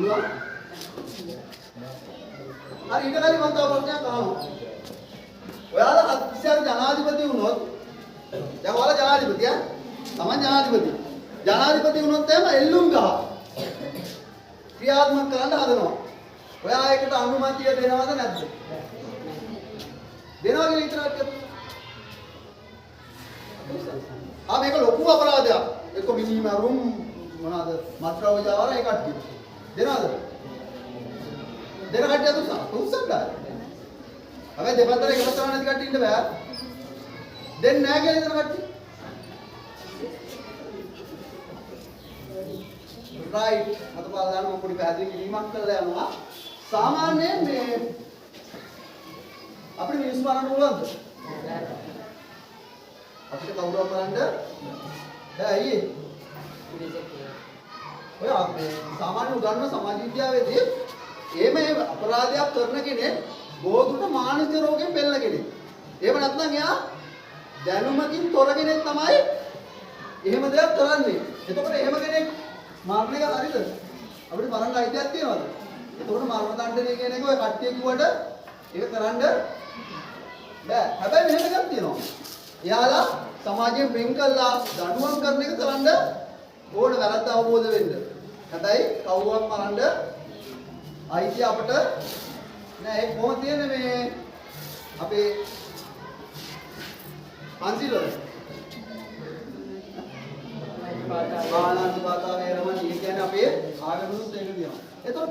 පුළුවන්. හරි ඊට කලින් මම තව ප්‍රශ්නයක් අහනවා. ඔයාලා අතිශය ජනාධිපති වුණොත් දැන් ඔයාලා ජනාධිපතියා තමන් ජනාධිපති. ජනාධිපති වුණොත් එහෙම එල්ලුම් ගහ ක්‍රියාත්මක කරන්න හදනවා. ඔයා ඒකට අනුමැතිය දෙනවද නැද්ද? දෙනවා කියලා විතරක් කියන්න. මේක ලොකු අපරාධයක්. එක්ක මිනිමරුම් මොනවාද මත්ද්‍රව්‍ය ජාවාර ඒ කට්ටිය. දෙනවද? දෙන කට්ටිය තුස්සක් ගන්න. හැබැයි දෙපැත්තට එක පැත්තට නැති කට්ටිය ඉන්න බෑ. දෙන්නේ නැහැ කියලා හිතන කට්ටිය. right අතපාල දාන මම පොඩි පැහැදිලි කිරීමක් කරලා යනවා. සාමාන්‍යයෙන් මේ අපිට මිනිස්සු බලන්න පුළුවන්ද? අපිට කවුරුවක් බලන්න බෑ අයියේ. ඔය අපේ සාමාන්‍ය උගන්වන සමාජ විද්‍යාවේදී එහෙම අපරාධයක් කරන කෙනෙක් බොහෝ දුරට මානසික රෝගයෙන් පෙළෙන කෙනෙක්. එහෙම නැත්නම් එයා දැනුමකින් තොර කෙනෙක් තමයි එහෙම දෙයක් කරන්නේ. එතකොට එහෙම කෙනෙක් මරණ එක හරිද? අපිට මරන්න අයිතියක් තියනවද? එතකොට මරණ දඬුවම කියන එක ඔය කට්ටිය කිව්වට ඒක කරන්න බෑ. හැබැයි මෙහෙම එකක් තියෙනවා. එයාලා සමාජයෙන් වෙන් කළා දඬුවම් කරන එක කරන්න ඕන වැරද්ද අවබෝධ වෙන්න. හැබැයි කවුරුවත් මරන්න අයිතිය අපට නෑ. ඒක කොහොමද තියෙන්නේ මේ අපේ පන්සිල් වල? ආනන්ද පාතා වේරමණී කියන්නේ අපේ ආගමනුත් ඒක තියෙනවා. එතකොට